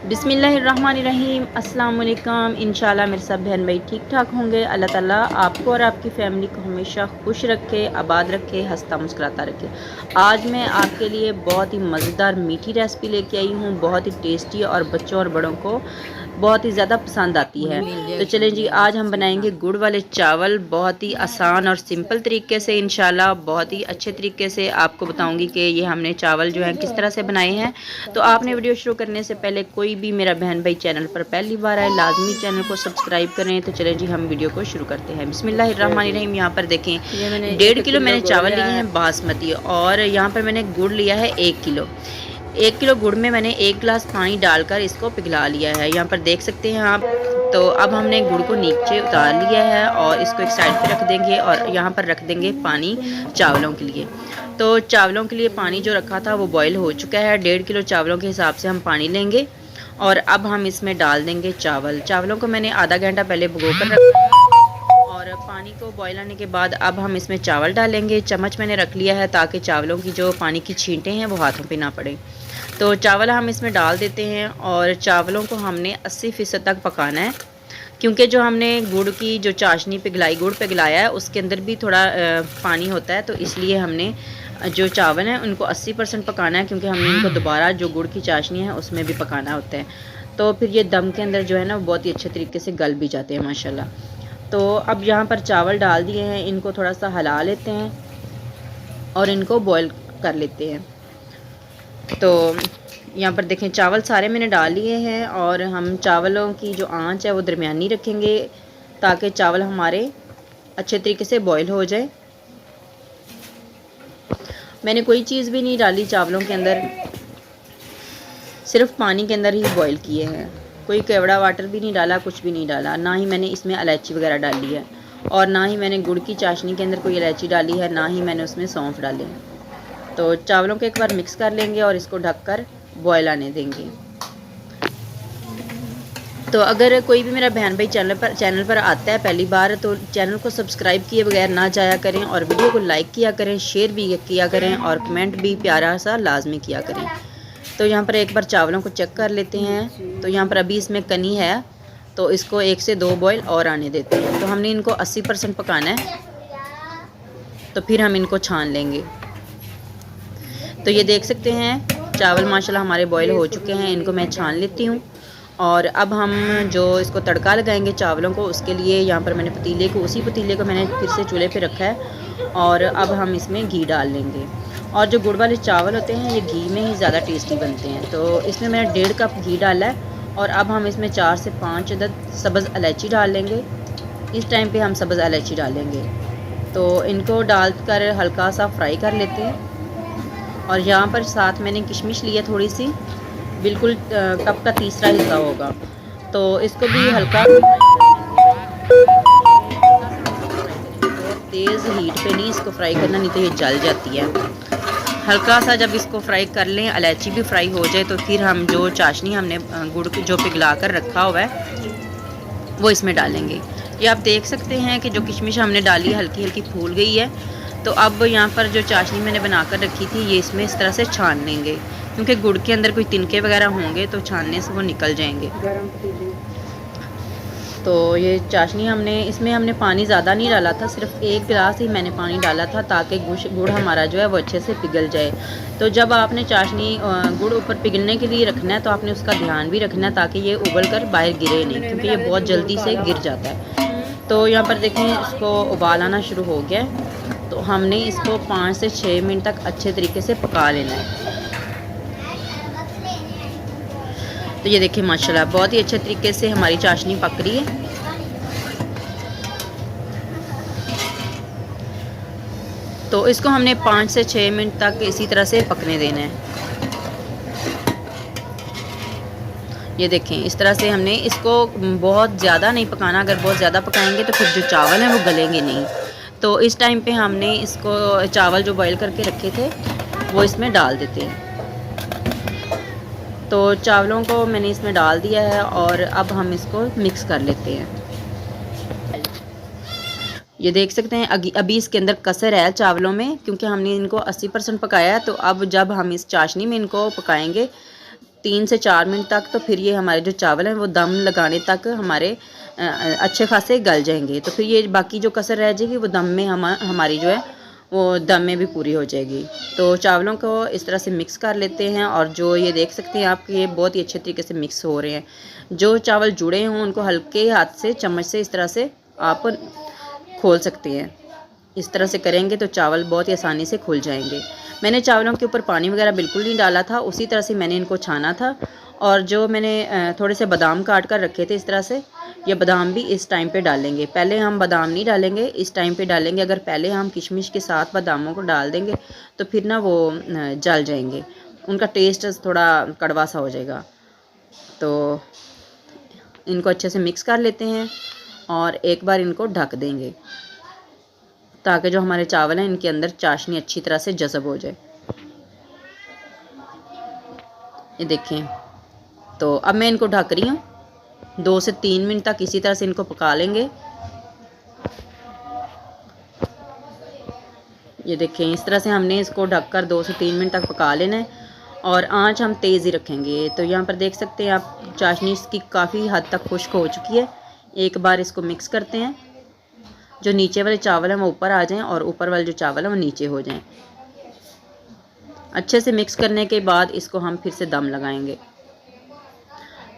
बिस्मिल्लाहिर्रहमानिर्रहीम। अस्सलाम वालेकुम। इंशाल्लाह मेरे सब बहन भाई ठीक ठाक होंगे। अल्लाह ताला आपको और आपकी फ़ैमिली को हमेशा खुश रखे, आबाद रखे, हंसता मुस्कुराता रखे। आज मैं आपके लिए बहुत ही मज़ेदार मीठी रेसिपी लेके आई हूँ, बहुत ही टेस्टी और बच्चों और बड़ों को बहुत ही ज़्यादा पसंद आती है। तो चलें जी, आज हम बनाएंगे गुड़ वाले चावल, बहुत ही आसान और सिंपल तरीके से। इंशाल्लाह बहुत ही अच्छे तरीके से आपको बताऊंगी कि ये हमने चावल जो है किस तरह से बनाए हैं। तो आपने वीडियो शुरू करने से पहले कोई भी मेरा बहन भाई चैनल पर पहली बार आए, लाजमी चैनल को सब्सक्राइब करें। तो चलें जी, हम वीडियो को शुरू करते हैं। बिस्मिल्लाहिर्रहमानिर्रहीम। यहाँ पर देखें 1.5 किलो मैंने चावल लिए हैं बासमती, और यहाँ पर मैंने गुड़ लिया है 1 किलो। 1 किलो गुड़ में मैंने 1 गिलास पानी डालकर इसको पिघला लिया है, यहाँ पर देख सकते हैं आप। तो अब हमने गुड़ को नीचे उतार लिया है और इसको एक साइड पे रख देंगे, और यहाँ पर रख देंगे पानी चावलों के लिए। तो चावलों के लिए पानी जो रखा था वो बॉईल हो चुका है। 1.5 किलो चावलों के हिसाब से हम पानी लेंगे, और अब हम इसमें डाल देंगे चावल। चावलों को मैंने आधा घंटा पहले भिगो कर रखा, और पानी को बॉयल आने के बाद अब हम इसमें चावल डालेंगे। चम्मच मैंने रख लिया है ताकि चावलों की जो पानी की छींटें हैं वो हाथों पे ना पड़े। तो चावल हम इसमें डाल देते हैं, और चावलों को हमने 80% तक पकाना है, क्योंकि जो हमने गुड़ की जो चाशनी पिघलाई, गुड़ पिघलाया है, उसके अंदर भी थोड़ा पानी होता है। तो इसलिए हमने जो चावल हैं उनको 80% पकाना है, क्योंकि हमने इनको दोबारा जो गुड़ की चाशनी है उसमें भी पकाना होता है। तो फिर ये दम के अंदर जो है ना वो बहुत ही अच्छे तरीके से गल भी जाते हैं माशाल्लाह। तो अब यहाँ पर चावल डाल दिए हैं, इनको थोड़ा सा हिला लेते हैं और इनको बॉईल कर लेते हैं। तो यहाँ पर देखें चावल सारे मैंने डाल लिए हैं, और हम चावलों की जो आंच है वो दरमियानी रखेंगे ताकि चावल हमारे अच्छे तरीके से बॉईल हो जाए। मैंने कोई चीज़ भी नहीं डाली चावलों के अंदर, सिर्फ पानी के अंदर ही बॉईल किए हैं। कोई केवड़ा वाटर भी नहीं डाला, कुछ भी नहीं डाला। ना ही मैंने इसमें इलायची वगैरह डाली है, और ना ही मैंने गुड़ की चाशनी के अंदर कोई इलायची डाली है, ना ही मैंने उसमें सौंफ डाले हैं। तो चावलों को एक बार मिक्स कर लेंगे और इसको ढककर बॉयल आने देंगे। तो अगर कोई भी मेरा बहन भाई चैनल पर आता है पहली बार, तो चैनल को सब्सक्राइब किए बगैर ना जाया करें, और वीडियो को लाइक किया करें, शेयर भी किया करें, और कमेंट भी प्यारा सा लाजमी किया करें। तो यहाँ पर एक बार चावलों को चेक कर लेते हैं। तो यहाँ पर अभी इसमें कनी है, तो इसको 1 से 2 बॉयल और आने देते हैं। तो हमने इनको 80% पकाना है, तो फिर हम इनको छान लेंगे। तो ये देख सकते हैं चावल माशाल्लाह हमारे बॉयल हो चुके हैं, इनको मैं छान लेती हूँ। और अब हम जो इसको तड़का लगाएंगे चावलों को, उसके लिए यहाँ पर मैंने उसी पतीले को मैंने फिर से चूल्हे पे रखा है, और अब हम इसमें घी डाल लेंगे। और जो गुड़ वाले चावल होते हैं ये घी में ही ज़्यादा टेस्टी बनते हैं। तो इसमें मैंने 1.5 कप घी डाला है, और अब हम इसमें 4 से 5 अदद सब्ज़ इलायची डाल लेंगे। इस टाइम पे हम सब्ज़ इलायची डालेंगे। तो इनको डालकर हल्का सा फ्राई कर लेते हैं। और यहाँ पर साथ मैंने किशमिश लिया थोड़ी सी, बिल्कुल कप का तीसरा हिस्सा होगा। तो इसको भी हल्का तेज़ हीट पे नहीं इसको फ्राई करना, नहीं तो ये जल जाती है। हल्का सा जब इसको फ्राई कर लें, इलायची भी फ्राई हो जाए, तो फिर हम जो चाशनी हमने गुड़ जो पिघला कर रखा हुआ है वो इसमें डालेंगे। ये आप देख सकते हैं कि जो किशमिश हमने डाली हल्की हल्की फूल गई है। तो अब यहाँ पर जो चाशनी मैंने बनाकर रखी थी ये इसमें इस तरह से छान लेंगे, क्योंकि गुड़ के अंदर कोई तिनके वगैरह होंगे तो छानने से वो निकल जाएंगे। तो ये चाशनी इसमें हमने पानी ज़्यादा नहीं डाला था, सिर्फ 1 गिलास ही मैंने पानी डाला था ताकि गुड़ हमारा जो है वो अच्छे से पिघल जाए। तो जब आपने चाशनी गुड़ ऊपर पिघलने के लिए रखना है तो आपने उसका ध्यान भी रखना है ताकि ये उबल कर बाहर गिरे नहीं, क्योंकि ये बहुत जल्दी से गिर जाता है। तो यहाँ पर देखें इसको उबाल आना शुरू हो गया, तो हमने इसको 5 से 6 मिनट तक अच्छे तरीके से पका लेना है। तो ये देखिए माशाल्लाह बहुत ही अच्छे तरीके से हमारी चाशनी पक रही है। तो इसको हमने 5 से 6 मिनट तक इसी तरह से पकने देना है। ये देखें इस तरह से हमने इसको बहुत ज़्यादा नहीं पकाना, अगर बहुत ज़्यादा पकाएंगे तो फिर जो चावल हैं वो गलेंगे नहीं। तो इस टाइम पे हमने इसको चावल जो बॉईल करके रखे थे वो इसमें डाल देते हैं। तो चावलों को मैंने इसमें डाल दिया है, और अब हम इसको मिक्स कर लेते हैं। ये देख सकते हैं अभी इसके अंदर कसर है चावलों में, क्योंकि हमने इनको 80% पकाया है। तो अब जब हम इस चाशनी में इनको पकाएंगे 3 से 4 मिनट तक, तो फिर ये हमारे जो चावल हैं वो दम लगाने तक हमारे अच्छे खासे गल जाएंगे। तो फिर ये बाकी जो कसर रह जाएगी वो दम में हमारी जो है वो दम में भी पूरी हो जाएगी। तो चावलों को इस तरह से मिक्स कर लेते हैं, और जो ये देख सकते हैं आप, ये बहुत ही अच्छे तरीके से मिक्स हो रहे हैं। जो चावल जुड़े हों उनको हल्के हाथ से चम्मच से इस तरह से आप खोल सकते हैं। इस तरह से करेंगे तो चावल बहुत ही आसानी से खुल जाएंगे। मैंने चावलों के ऊपर पानी वगैरह बिल्कुल नहीं डाला था, उसी तरह से मैंने इनको छाना था। और जो मैंने थोड़े से बादाम काट कर रखे थे इस तरह से, ये बादाम भी इस टाइम पे डालेंगे। पहले हम बादाम नहीं डालेंगे, इस टाइम पे डालेंगे। अगर पहले हम किशमिश के साथ बादामों को डाल देंगे तो फिर ना वो जल जाएंगे, उनका टेस्ट थोड़ा कड़वा सा हो जाएगा। तो इनको अच्छे से मिक्स कर लेते हैं और एक बार इनको ढक देंगे ताकि जो हमारे चावल हैं इनके अंदर चाशनी अच्छी तरह से जज़ब हो जाए। ये देखें, तो अब मैं इनको ढक रही हूँ। 2 से 3 मिनट तक इसी तरह से इनको पका लेंगे। ये देखें, इस तरह से हमने इसको ढककर 2 से 3 मिनट तक पका लेना है, और आंच हम तेज़ ही रखेंगे। तो यहाँ पर देख सकते हैं आप, चाशनी इसकी काफ़ी हद तक खुश्क हो चुकी है। एक बार इसको मिक्स करते हैं, जो नीचे वाले चावल हैं वो ऊपर आ जाएं और ऊपर वाले जो चावल हैं वो नीचे हो जाएं। अच्छे से मिक्स करने के बाद इसको हम फिर से दम लगाएंगे।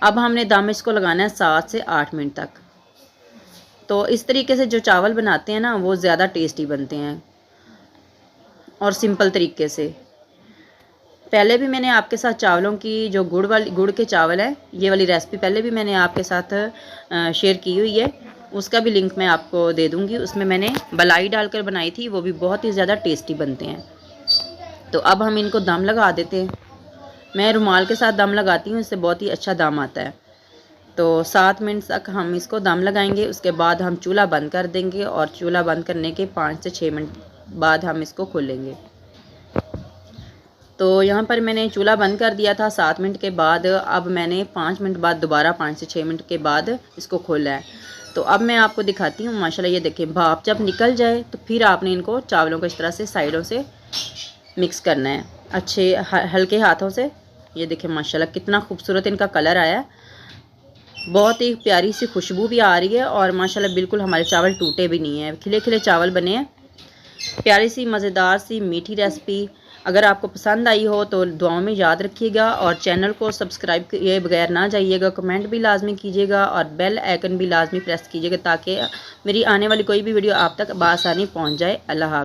अब हमने दम इसको लगाना है 7 से 8 मिनट तक। तो इस तरीके से जो चावल बनाते हैं ना वो ज़्यादा टेस्टी बनते हैं और सिंपल तरीके से। पहले भी मैंने आपके साथ चावलों की जो गुड़ के चावल है, ये वाली रेसिपी पहले भी मैंने आपके साथ शेयर की हुई है, उसका भी लिंक मैं आपको दे दूँगी। उसमें मैंने बलाई डालकर बनाई थी, वो भी बहुत ही ज़्यादा टेस्टी बनते हैं। तो अब हम इनको दम लगा देते हैं। मैं रुमाल के साथ दम लगाती हूँ, इससे बहुत ही अच्छा दम आता है। तो 7 मिनट तक हम इसको दम लगाएंगे। उसके बाद हम चूल्हा बंद कर देंगे, और चूल्हा बंद करने के 5 से 6 मिनट बाद हम इसको खोलेंगे। तो यहाँ पर मैंने चूल्हा बंद कर दिया था 7 मिनट के बाद। अब मैंने 5 मिनट बाद दोबारा 5 से 6 मिनट के बाद इसको खोला है। तो अब मैं आपको दिखाती हूँ। माशाल्लाह ये देखें, भाप जब निकल जाए तो फिर आपने इनको चावलों को इस तरह से साइडों से मिक्स करना है अच्छे हल्के हाथों से। ये देखें माशाल्लाह कितना खूबसूरत इनका कलर आया है, बहुत ही प्यारी सी खुशबू भी आ रही है, और माशाल्लाह बिल्कुल हमारे चावल टूटे भी नहीं हैं, खिले खिले चावल बने हैं। प्यारी सी मज़ेदार सी मीठी रेसिपी। अगर आपको पसंद आई हो तो दुआओं में याद रखिएगा, और चैनल को सब्सक्राइब किए बगैर ना जाइएगा। कमेंट भी लाजमी कीजिएगा और बेल आइकन भी लाजमी प्रेस कीजिएगा ताकि मेरी आने वाली कोई भी वीडियो आप तक बआसानी पहुँच जाए। अल्लाह हाफ़िज़।